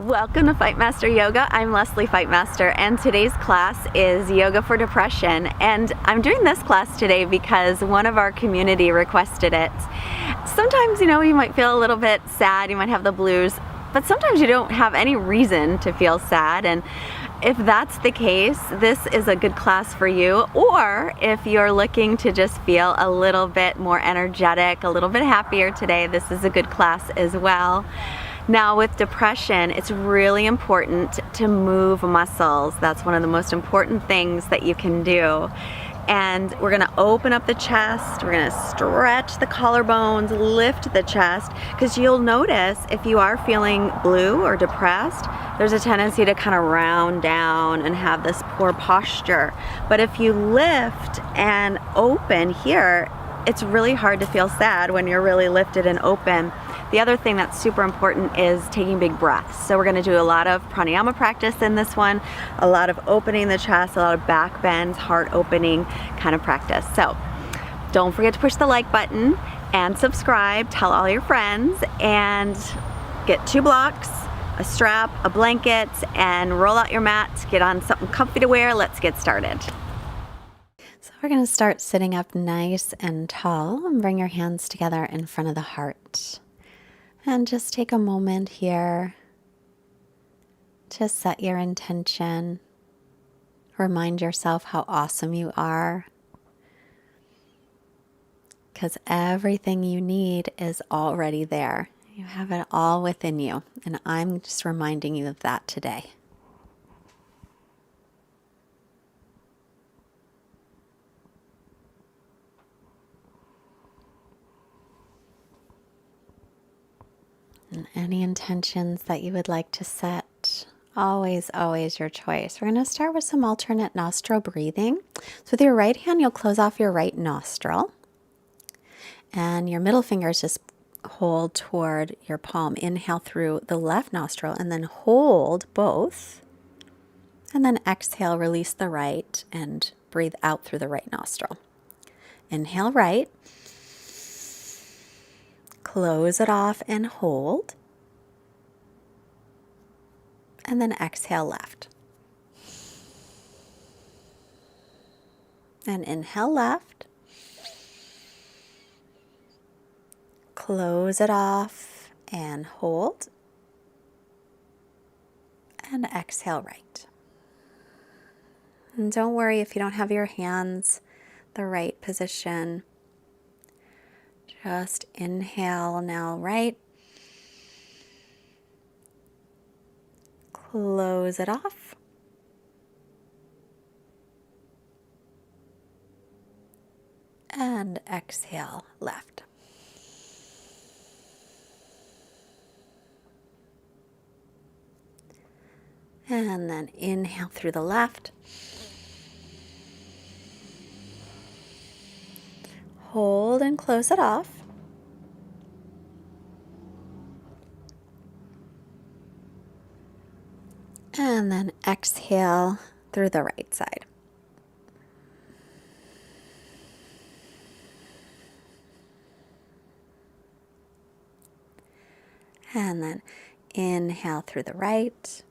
Welcome to Fightmaster Yoga. I'm Leslie Fightmaster, and today's class is Yoga for Depression. And I'm doing this class today because one of our community requested it. Sometimes, you might feel a little bit sad, you might have the blues, but sometimes you don't have any reason to feel sad. And if that's the case, this is a good class for you. Or if you're looking to just feel a little bit more energetic, a little bit happier today, this is a good class as well. Now with depression, it's really important to move muscles. That's one of the most important things that you can do. And we're gonna open up the chest, we're gonna stretch the collarbones, lift the chest, because you'll notice if you are feeling blue or depressed, there's a tendency to kind of round down and have this poor posture. But if you lift and open here, it's really hard to feel sad when you're really lifted and open. The other thing that's super important is taking big breaths. So we're gonna do a lot of pranayama practice in this one, a lot of opening the chest, a lot of back bends, heart opening kind of practice. So don't forget to push the like button and subscribe, tell all your friends, and get 2 blocks, a strap, a blanket, and roll out your mat, get on something comfy to wear. Let's get started. So we're gonna start sitting up nice and tall and bring your hands together in front of the heart. And just take a moment here to set your intention. Remind yourself how awesome you are, because everything you need is already there. You have it all within you, and I'm just reminding you of that today. And any intentions that you would like to set, always your choice. We're going to start with some alternate nostril breathing. So with your right hand, you'll close off your right nostril. And your middle fingers just hold toward your palm. Inhale through the left nostril and then hold both. And then exhale, release the right and breathe out through the right nostril. Inhale right. Close it off and hold. And then exhale left. And inhale left. Close it off and hold. And exhale right. And don't worry if you don't have your hands the right position. Just inhale now right. Close it off. And exhale left. And then inhale through the left. Hold and close it off. And then exhale through the right side. And then inhale through the right.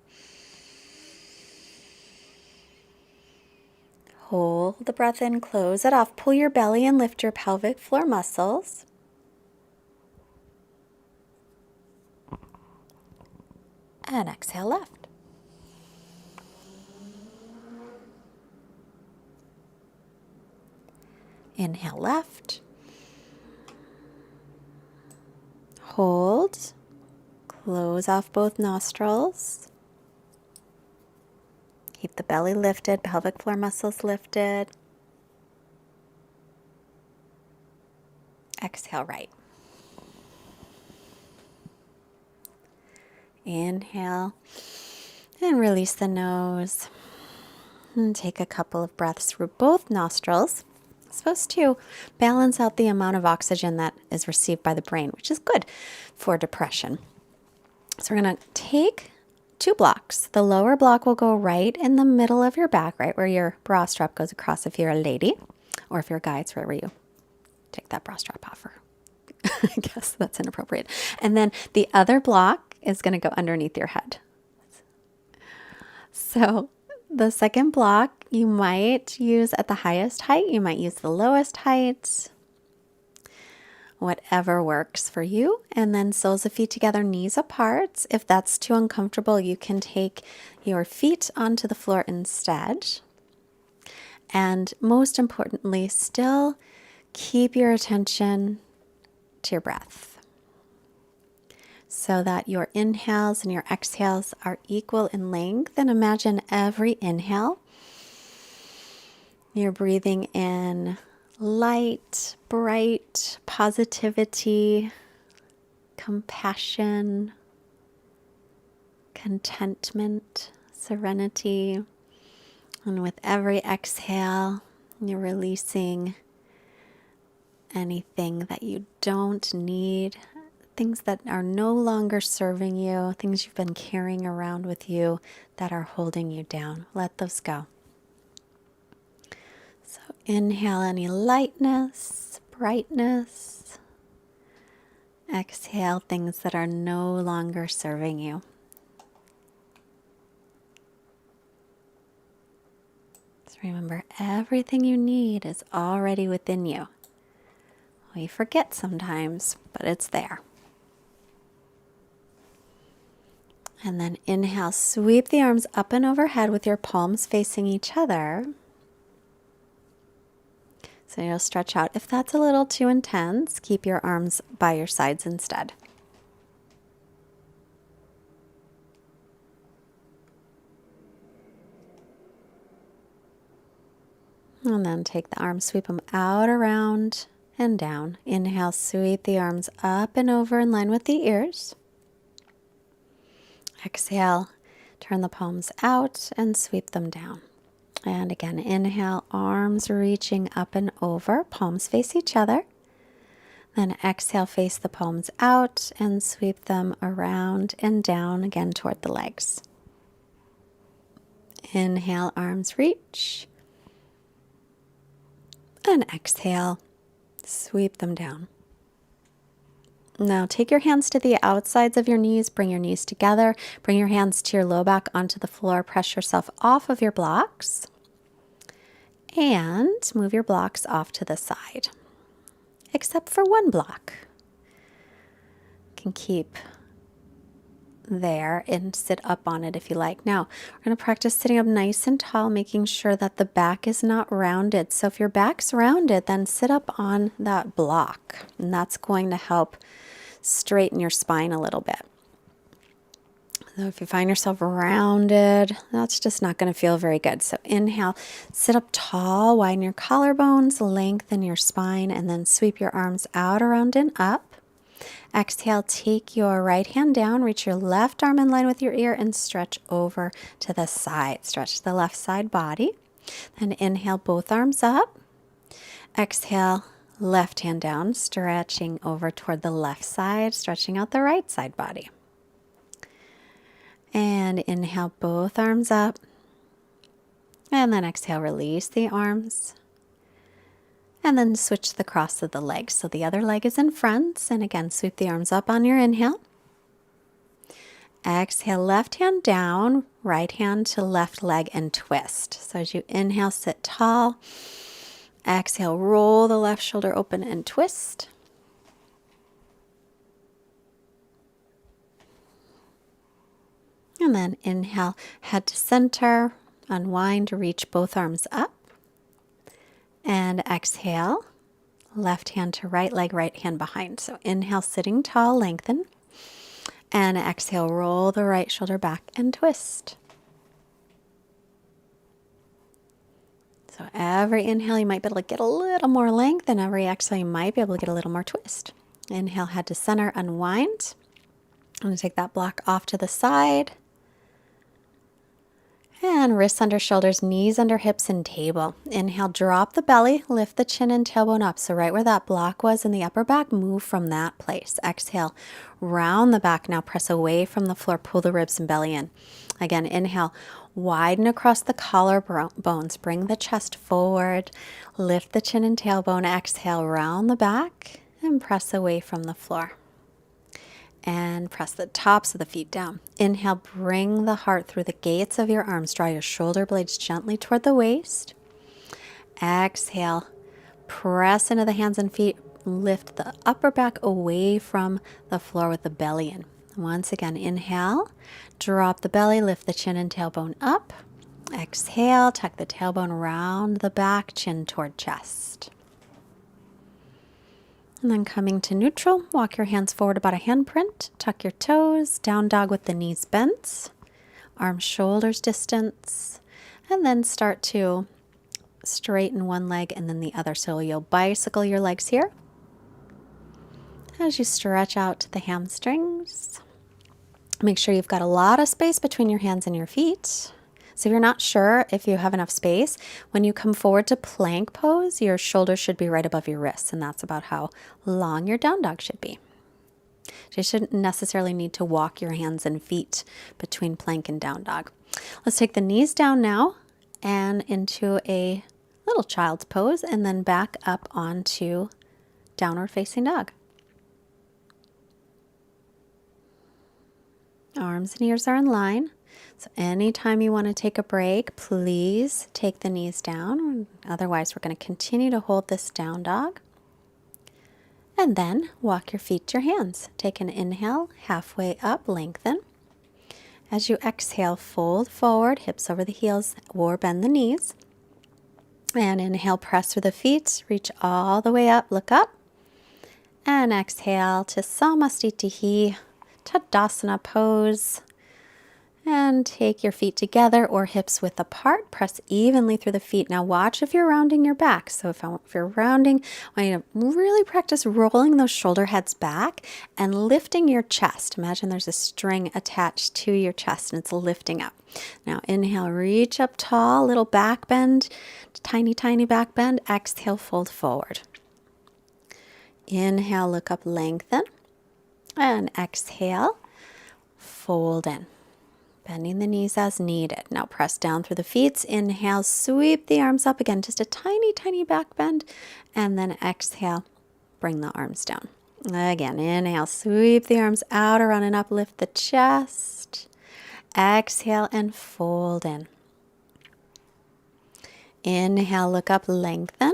Hold the breath in, close it off. Pull your belly and lift your pelvic floor muscles. And exhale left. Inhale left. Hold. Close off both nostrils. Keep the belly lifted, pelvic floor muscles lifted. Exhale right. Inhale and release the nose. And take a couple of breaths through both nostrils. It's supposed to balance out the amount of oxygen that is received by the brain, which is good for depression. So we're going to take 2 blocks. The lower block will go right in the middle of your back, right where your bra strap goes across if you're a lady, or if you're a guy, it's right where you take that bra strap off. Or I guess that's inappropriate. And then the other block is going to go underneath your head. So the second block you might use at the highest height, you might use the lowest height, whatever works for you. And then soles of feet together, knees apart. If that's too uncomfortable, you can take your feet onto the floor instead. And most importantly, still keep your attention to your breath so that your inhales and your exhales are equal in length. And imagine every inhale, you're breathing in light, bright positivity, compassion, contentment, serenity. And with every exhale, you're releasing anything that you don't need, things that are no longer serving you, things you've been carrying around with you that are holding you down. Let those go. So inhale any lightness, brightness. Exhale things that are no longer serving you. Remember, everything you need is already within you. We forget sometimes, but it's there. And then inhale, sweep the arms up and overhead with your palms facing each other. So you'll stretch out. If that's a little too intense, keep your arms by your sides instead. And then take the arms, sweep them out, around, and down. Inhale, sweep the arms up and over in line with the ears. Exhale, turn the palms out and sweep them down. And again, inhale, arms reaching up and over, palms face each other. Then exhale, face the palms out and sweep them around and down again toward the legs. Inhale, arms reach. And exhale, sweep them down. Now take your hands to the outsides of your knees, bring your knees together, bring your hands to your low back onto the floor, press yourself off of your blocks, and move your blocks off to the side, except for one block. You can keep there and sit up on it if you like. Now, we're going to practice sitting up nice and tall, making sure that the back is not rounded. So if your back's rounded, then sit up on that block, and that's going to help straighten your spine a little bit. So if you find yourself rounded, that's just not going to feel very good. So inhale, sit up tall, widen your collarbones, lengthen your spine, and then sweep your arms out, around, and up. Exhale, take your right hand down, reach your left arm in line with your ear, and stretch over to the side. Stretch the left side body. Then inhale, both arms up. Exhale, left hand down, stretching over toward the left side, stretching out the right side body. And inhale, both arms up. And then exhale, release the arms. And then switch the cross of the legs. So the other leg is in front. And again, sweep the arms up on your inhale. Exhale, left hand down, right hand to left leg and twist. So as you inhale, sit tall. Exhale, roll the left shoulder open and twist. And then inhale, head to center, unwind, reach both arms up. And exhale, left hand to right leg, right hand behind. So inhale, sitting tall, lengthen. And exhale, roll the right shoulder back and twist. So every inhale, you might be able to get a little more length, and every exhale, you might be able to get a little more twist. Inhale, head to center, unwind. I'm going to take that block off to the side. And wrists under shoulders, knees under hips, and table. Inhale, drop the belly, lift the chin and tailbone up. So right where that block was in the upper back, move from that place. Exhale, round the back. Now press away from the floor, pull the ribs and belly in. Again, inhale, widen across the collarbones. Bring the chest forward, lift the chin and tailbone. Exhale, round the back and press away from the floor. And press the tops of the feet down. Inhale, bring the heart through the gates of your arms. Draw your shoulder blades gently toward the waist. Exhale, press into the hands and feet. Lift the upper back away from the floor with the belly in. Once again, inhale, drop the belly, lift the chin and tailbone up. Exhale, tuck the tailbone around the back, chin toward chest. And then coming to neutral, walk your hands forward about a handprint, tuck your toes, down dog with the knees bent, arms shoulders distance, and then start to straighten one leg and then the other. So you'll bicycle your legs here as you stretch out the hamstrings. Make sure you've got a lot of space between your hands and your feet. So if you're not sure if you have enough space, when you come forward to plank pose, your shoulders should be right above your wrists, and that's about how long your down dog should be. So you shouldn't necessarily need to walk your hands and feet between plank and down dog. Let's take the knees down now and into a little child's pose, and then back up onto downward facing dog. Arms and ears are in line. So anytime you want to take a break, please take the knees down. Otherwise, we're going to continue to hold this down dog. And then walk your feet to your hands. Take an inhale, halfway up, lengthen. As you exhale, fold forward, hips over the heels, or bend the knees. And inhale, press through the feet, reach all the way up, look up. And exhale to Samastitihi, Tadasana pose. And take your feet together or hips width apart. Press evenly through the feet. Now watch if you're rounding your back. So if you're rounding, I want you to really practice rolling those shoulder heads back and lifting your chest. Imagine there's a string attached to your chest and it's lifting up. Now inhale, reach up tall, little back bend, tiny, tiny back bend. Exhale, fold forward. Inhale, look up, lengthen. And exhale, fold in. Bending the knees as needed. Now press down through the feet. Inhale, sweep the arms up again, just a tiny, tiny back bend. And then exhale, bring the arms down. Again, inhale, sweep the arms out, around and up, lift the chest. Exhale and fold in. Inhale, look up, lengthen.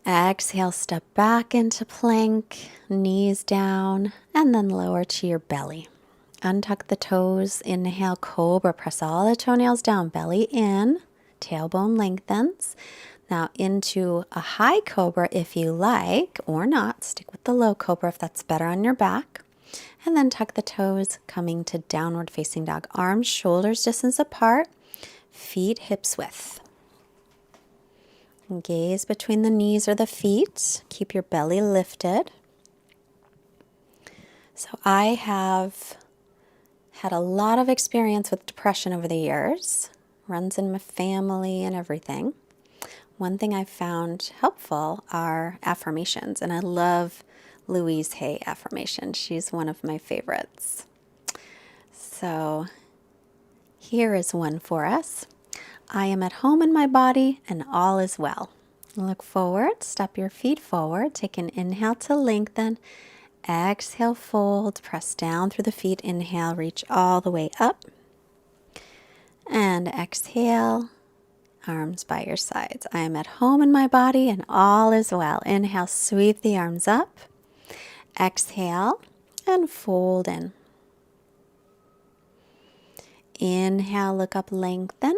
Exhale, step back into plank, knees down, and then lower to your belly. Untuck the toes, inhale, cobra, press all the toenails down, belly in, tailbone lengthens. Now into a high cobra if you like, or not, stick with the low cobra if that's better on your back. And then tuck the toes, coming to downward facing dog. Arms, shoulders distance apart, feet hips width. Gaze between the knees or the feet, keep your belly lifted. So I have had a lot of experience with depression over the years, runs in my family and everything. One thing I've found helpful are affirmations, and I love Louise Hay affirmations. She's one of my favorites. So here is one for us. I am at home in my body and all is well. Look forward, step your feet forward, take an inhale to lengthen. Exhale, fold, press down through the feet. Inhale, reach all the way up. And exhale, arms by your sides. I am at home in my body and all is well. Inhale, sweep the arms up. Exhale and fold in. Inhale, look up, lengthen.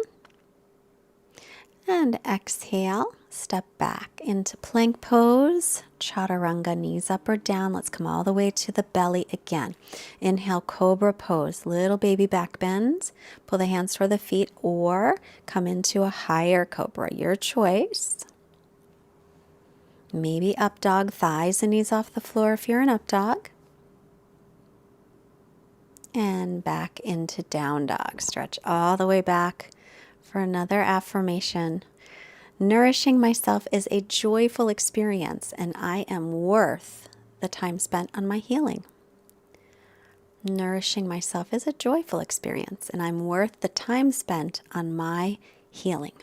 And exhale, step back into plank pose, chaturanga, knees up or down. Let's come all the way to the belly again. Inhale, cobra pose, little baby back bend. Pull the hands toward the feet or come into a higher cobra, your choice. Maybe up dog, thighs and knees off the floor if you're an up dog. And back into down dog. Stretch all the way back for another affirmation. Nourishing myself is a joyful experience, and I am worth the time spent on my healing. Nourishing myself is a joyful experience, and I'm worth the time spent on my healing.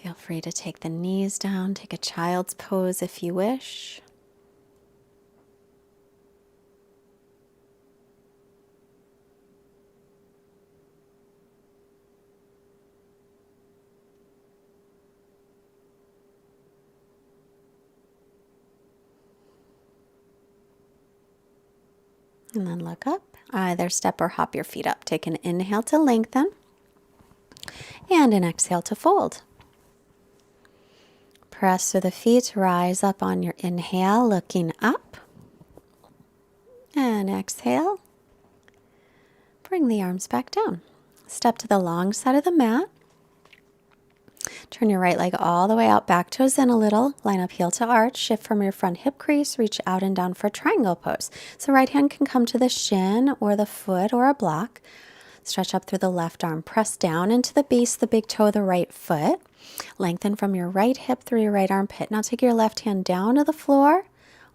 Feel free to take the knees down, take a child's pose if you wish. And then look up. Either step or hop your feet up. Take an inhale to lengthen and an exhale to fold. Press through the feet, rise up on your inhale, looking up. And exhale. Bring the arms back down. Step to the long side of the mat. Turn your right leg all the way out, back toes in a little. Line up heel to arch. Shift from your front hip crease. Reach out and down for triangle pose. So right hand can come to the shin or the foot or a block. Stretch up through the left arm. Press down into the base of the big toe of the right foot. Lengthen from your right hip through your right armpit. Now take your left hand down to the floor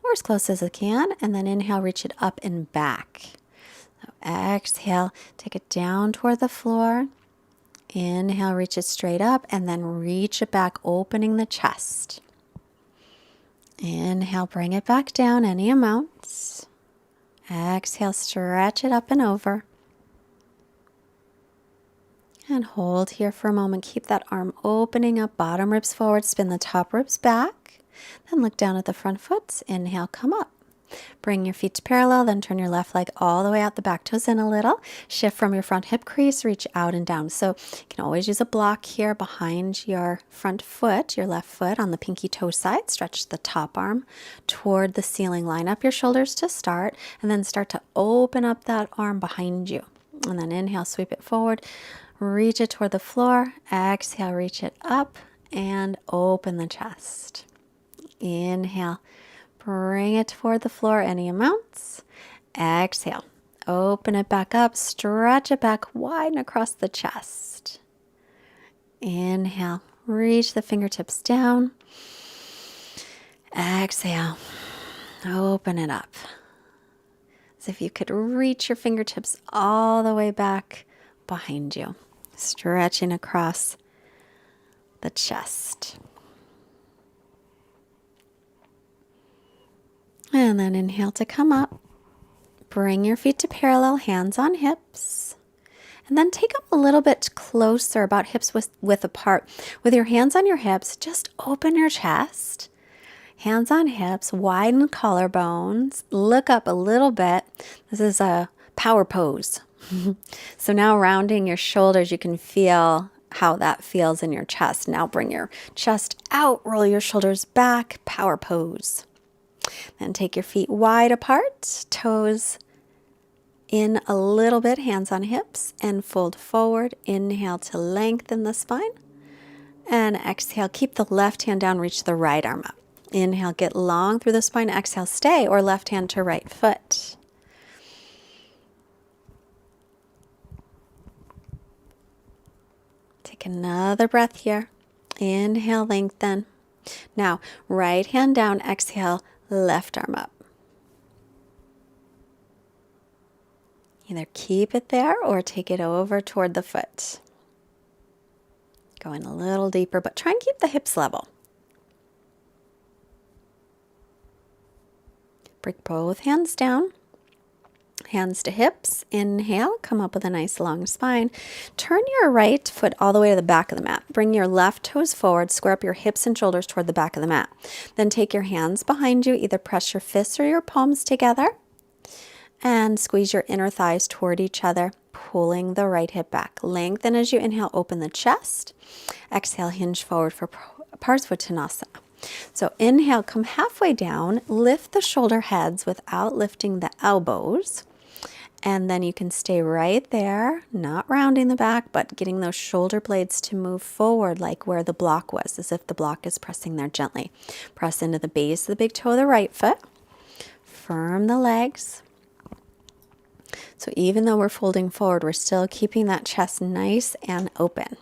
or as close as you can. And then inhale, reach it up and back. So exhale, take it down toward the floor. Inhale, reach it straight up and then reach it back, opening the chest. Inhale, bring it back down any amount. Exhale, stretch it up and over. And hold here for a moment. Keep that arm opening up, bottom ribs forward, spin the top ribs back. Then look down at the front foot. Inhale, come up. Bring your feet to parallel, then turn your left leg all the way out, the back toes in a little. Shift from your front hip crease, reach out and down. So you can always use a block here behind your front foot, your left foot on the pinky toe side. Stretch the top arm toward the ceiling. Line up your shoulders to start, and then start to open up that arm behind you. And then inhale, sweep it forward, reach it toward the floor. Exhale, reach it up and open the chest. Inhale. Bring it toward the floor, any amounts. Exhale. Open it back up, stretch it back, widen across the chest. Inhale. Reach the fingertips down. Exhale. Open it up. As if you could reach your fingertips all the way back behind you. Stretching across the chest. And then inhale to come up. Bring your feet to parallel, hands on hips. And then take them a little bit closer, about hips width apart. With your hands on your hips, just open your chest. Hands on hips, widen collarbones. Look up a little bit. This is a power pose. So now rounding your shoulders, you can feel how that feels in your chest. Now bring your chest out, roll your shoulders back, power pose. Then take your feet wide apart, toes in a little bit, hands on hips, and fold forward. Inhale to lengthen the spine. And exhale, keep the left hand down, reach the right arm up. Inhale, get long through the spine. Exhale, stay, or left hand to right foot. Take another breath here. Inhale, lengthen. Now, right hand down, exhale, left arm up. Either keep it there or take it over toward the foot. Going a little deeper, but try and keep the hips level. Bring both hands down. Hands to hips. Inhale, come up with a nice long spine. Turn your right foot all the way to the back of the mat. Bring your left toes forward. Square up your hips and shoulders toward the back of the mat. Then take your hands behind you. Either press your fists or your palms together. And squeeze your inner thighs toward each other, pulling the right hip back. Lengthen as you inhale, open the chest. Exhale, hinge forward for Parsvottanasana. So inhale, come halfway down. Lift the shoulder heads without lifting the elbows. And then you can stay right there, not rounding the back, but getting those shoulder blades to move forward like where the block was, as if the block is pressing there gently. Press into the base of the big toe of the right foot. Firm the legs. So even though we're folding forward, we're still keeping that chest nice and open.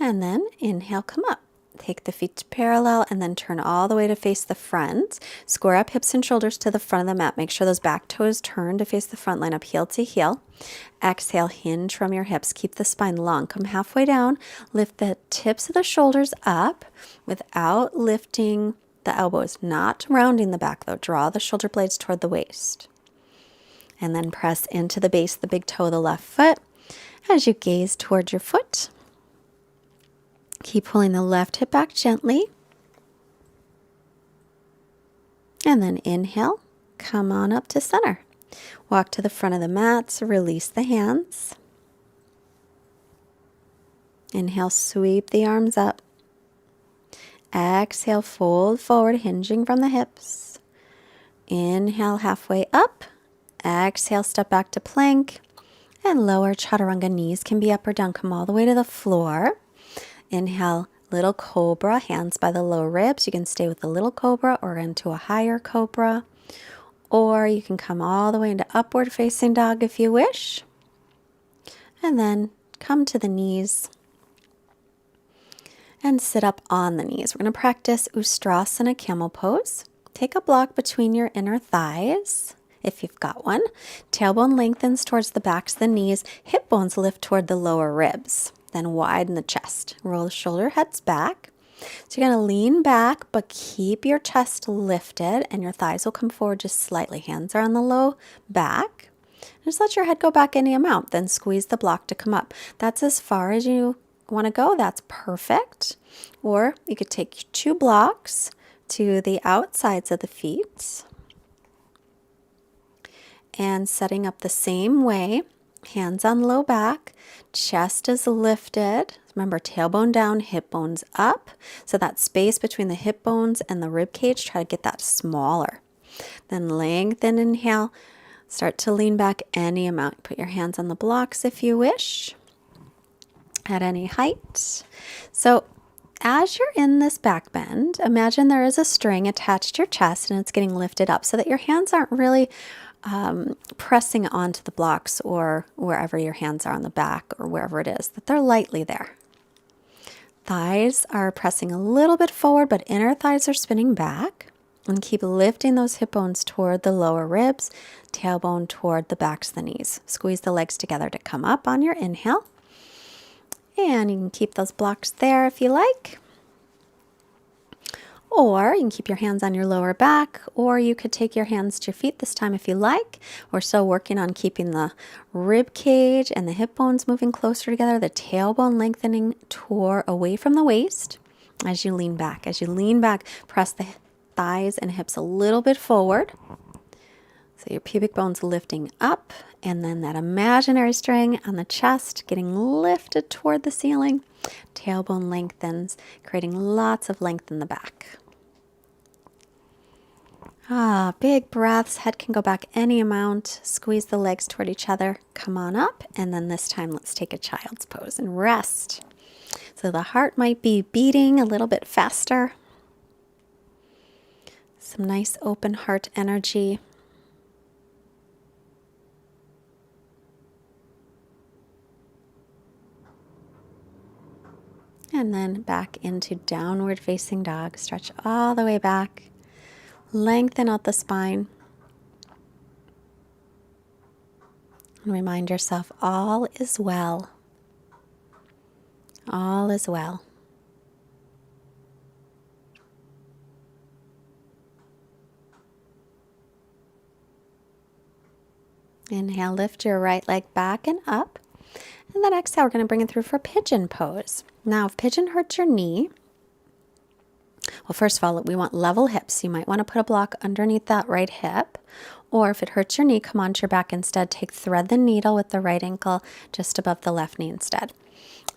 And then inhale, come up. Take the feet parallel and then turn all the way to face the front. Square up hips and shoulders to the front of the mat. Make sure those back toes turn to face the front. Line up heel to heel. Exhale, hinge from your hips. Keep the spine long. Come halfway down. Lift the tips of the shoulders up without lifting the elbows. Not rounding the back though. Draw the shoulder blades toward the waist. And then press into the base of the big toe of the left foot as you gaze toward your foot. Keep pulling the left hip back gently. And then inhale, come on up to center. Walk to the front of the mat, release the hands. Inhale, sweep the arms up. Exhale, fold forward, hinging from the hips. Inhale, halfway up. Exhale, step back to plank. And lower chaturanga. Knees can be up or down. Come all the way to the floor. Inhale, little cobra, hands by the low ribs. You can stay with the little cobra or into a higher cobra. Or you can come all the way into upward facing dog if you wish. And then come to the knees and sit up on the knees. We're going to practice Ustrasana camel pose. Take a block between your inner thighs, if you've got one. Tailbone lengthens towards the backs of the knees. Hip bones lift toward the lower ribs. Then widen the chest. Roll the shoulder heads back. So you're going to lean back, but keep your chest lifted and your thighs will come forward just slightly. Hands are on the low back. Just let your head go back any amount. Then squeeze the block to come up. That's as far as you want to go. That's perfect. Or you could take 2 blocks to the outsides of the feet. And setting up the same way. Hands on low back, chest is lifted. Remember, tailbone down, hip bones up. So that space between the hip bones and the rib cage, try to get that smaller. Then lengthen, inhale. Start to lean back any amount. Put your hands on the blocks if you wish, at any height. So as you're in this back bend, imagine there is a string attached to your chest and it's getting lifted up so that your hands aren't really pressing onto the blocks or wherever your hands are on the back or wherever it is, that they're lightly there. Thighs are pressing a little bit forward, but inner thighs are spinning back. And keep lifting those hip bones toward the lower ribs, tailbone toward the backs of the knees. Squeeze the legs together to come up on your inhale. And you can keep those blocks there if you like. Or you can keep your hands on your lower back, or you could take your hands to your feet this time if you like. We're still working on keeping the rib cage and the hip bones moving closer together, the tailbone lengthening away from the waist as you lean back. As you lean back, press the thighs and hips a little bit forward. So your pubic bone's lifting up, and then that imaginary string on the chest getting lifted toward the ceiling. Tailbone lengthens, creating lots of length in the back. Big breaths. Head can go back any amount. Squeeze the legs toward each other. Come on up. And then this time, let's take a child's pose and rest. So the heart might be beating a little bit faster. Some nice open heart energy. And then back into downward facing dog. Stretch all the way back. Lengthen out the spine. And remind yourself, all is well. All is well. Inhale, lift your right leg back and up. And then exhale, we're going to bring it through for pigeon pose. Now, if pigeon hurts your knee, well, first of all, we want level hips. You might want to put a block underneath that right hip. Or if it hurts your knee, come onto your back instead. Thread the needle with the right ankle just above the left knee instead.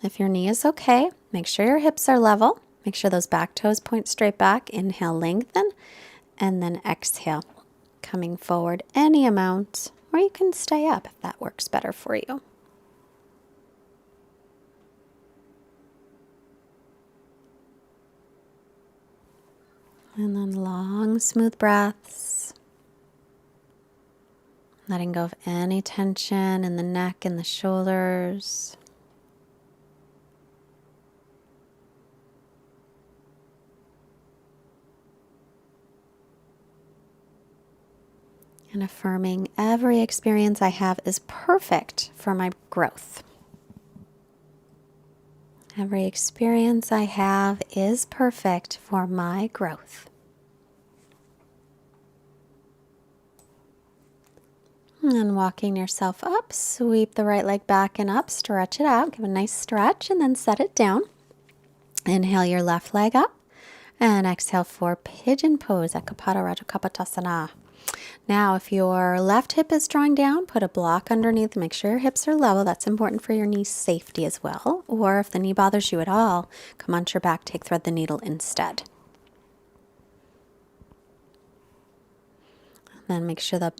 If your knee is okay, make sure your hips are level. Make sure those back toes point straight back. Inhale, lengthen. And then exhale, coming forward any amount. Or you can stay up if that works better for you. And then long, smooth breaths. Letting go of any tension in the neck and the shoulders. And affirming every experience I have is perfect for my growth. Every experience I have is perfect for my growth. And walking yourself up, sweep the right leg back and up, stretch it out, give a nice stretch, and then set it down. Inhale your left leg up, and exhale for pigeon pose, Ekapada Raja Kapotasana. Now, if your left hip is drawing down, put a block underneath. Make sure your hips are level. That's important for your knee safety as well. Or if the knee bothers you at all, come onto your back, take thread the needle instead. And then make sure the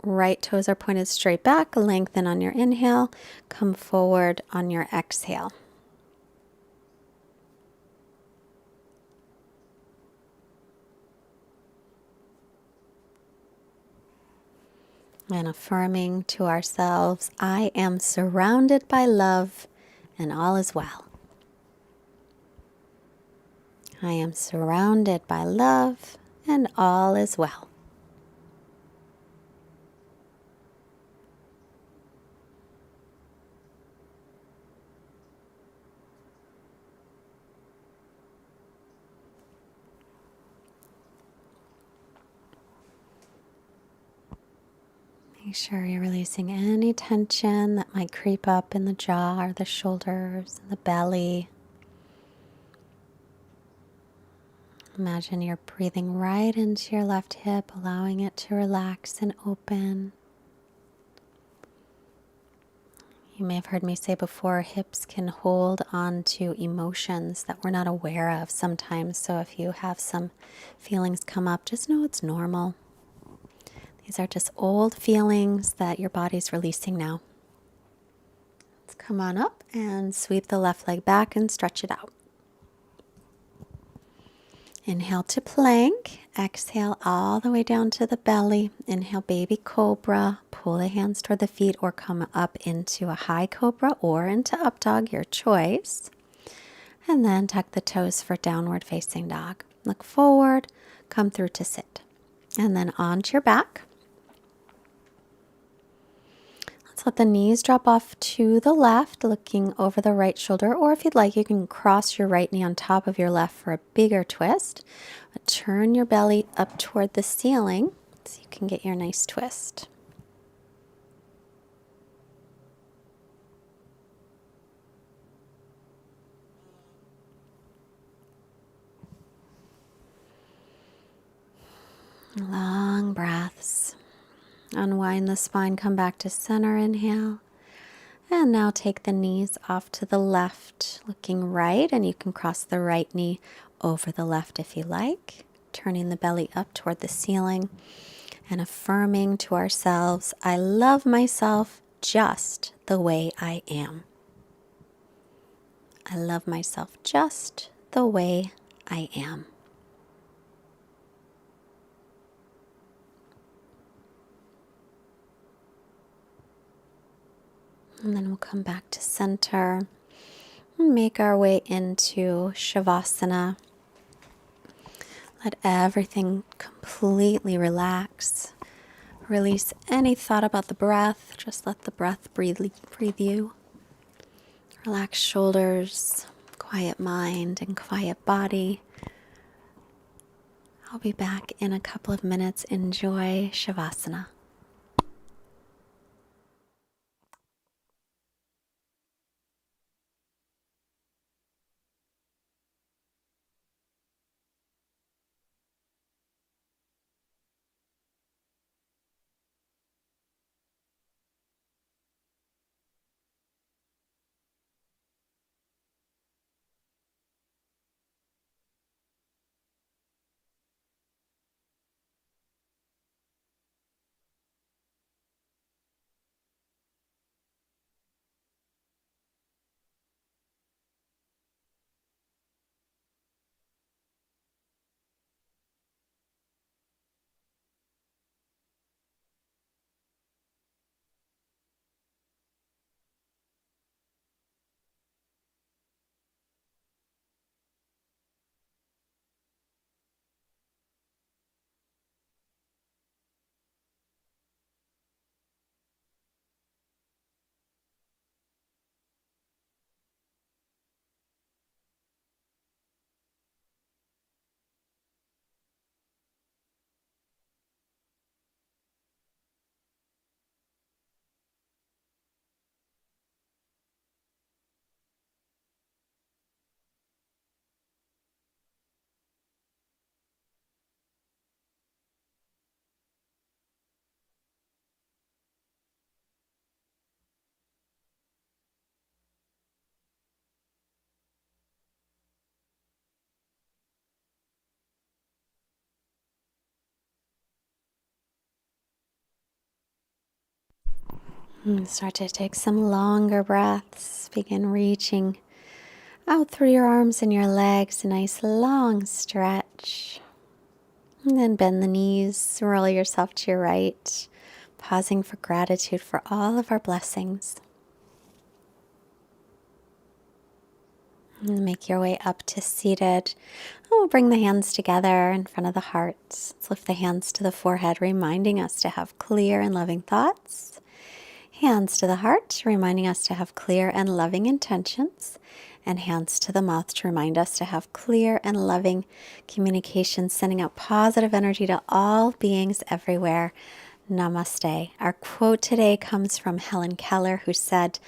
right toes are pointed straight back. Lengthen on your inhale. Come forward on your exhale. And affirming to ourselves, I am surrounded by love and all is well. I am surrounded by love and all is well. Make sure you're releasing any tension that might creep up in the jaw or the shoulders and the belly. Imagine you're breathing right into your left hip, allowing it to relax and open. You may have heard me say before, hips can hold on to emotions that we're not aware of sometimes. So if you have some feelings come up, just know it's normal. These are just old feelings that your body's releasing now. Let's come on up and sweep the left leg back and stretch it out. Inhale to plank. Exhale all the way down to the belly. Inhale, baby cobra. Pull the hands toward the feet or come up into a high cobra or into up dog, your choice. And then tuck the toes for downward facing dog. Look forward, come through to sit. And then onto your back. Let's let the knees drop off to the left, looking over the right shoulder. Or if you'd like, you can cross your right knee on top of your left for a bigger twist. Turn your belly up toward the ceiling so you can get your nice twist. Long breaths. Unwind the spine, come back to center, inhale. And now take the knees off to the left, looking right, and you can cross the right knee over the left if you like. Turning the belly up toward the ceiling and affirming to ourselves, I love myself just the way I am. I love myself just the way I am. And then we'll come back to center and make our way into Shavasana. Let everything completely relax. Release any thought about the breath. Just let the breath breathe you. Relax shoulders, quiet mind, and quiet body. I'll be back in a couple of minutes. Enjoy Shavasana. And start to take some longer breaths. Begin reaching out through your arms and your legs, a nice long stretch. And then bend the knees, roll yourself to your right, pausing for gratitude for all of our blessings. And make your way up to seated. We'll bring the hands together in front of the heart. Let's lift the hands to the forehead, reminding us to have clear and loving thoughts. Hands to the heart, reminding us to have clear and loving intentions. And hands to the mouth to remind us to have clear and loving communication, sending out positive energy to all beings everywhere. Namaste. Our quote today comes from Helen Keller, who said,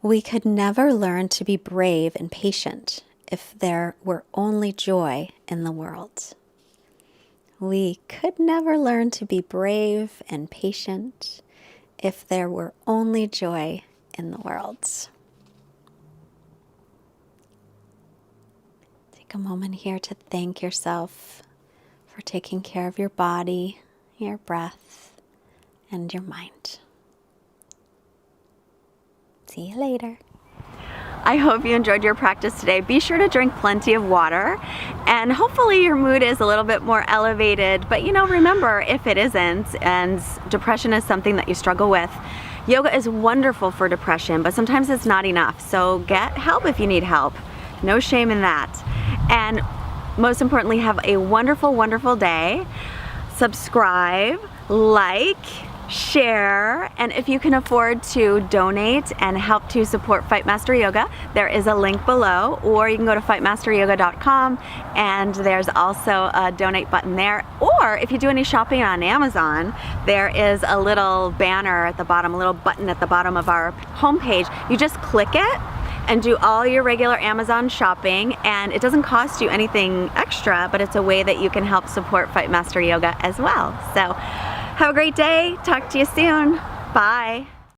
"We could never learn to be brave and patient if there were only joy in the world." We could never learn to be brave and patient if there were only joy in the world. Take a moment here to thank yourself for taking care of your body, your breath, and your mind. See you later. I hope you enjoyed your practice today. Be sure to drink plenty of water, and hopefully your mood is a little bit more elevated. But remember, if it isn't, and depression is something that you struggle with, yoga is wonderful for depression, but sometimes it's not enough. So get help if you need help. No shame in that. And most importantly, have a wonderful, wonderful day. Subscribe, like, share, and if you can afford to donate and help to support Fightmaster Yoga, there is a link below, or you can go to fightmasteryoga.com and there's also a donate button there. Or if you do any shopping on Amazon, there is a little banner at the bottom, a little button at the bottom of our homepage. You just click it and do all your regular Amazon shopping, and it doesn't cost you anything extra, but it's a way that you can help support Fightmaster Yoga as well. So have a great day. Talk to you soon. Bye.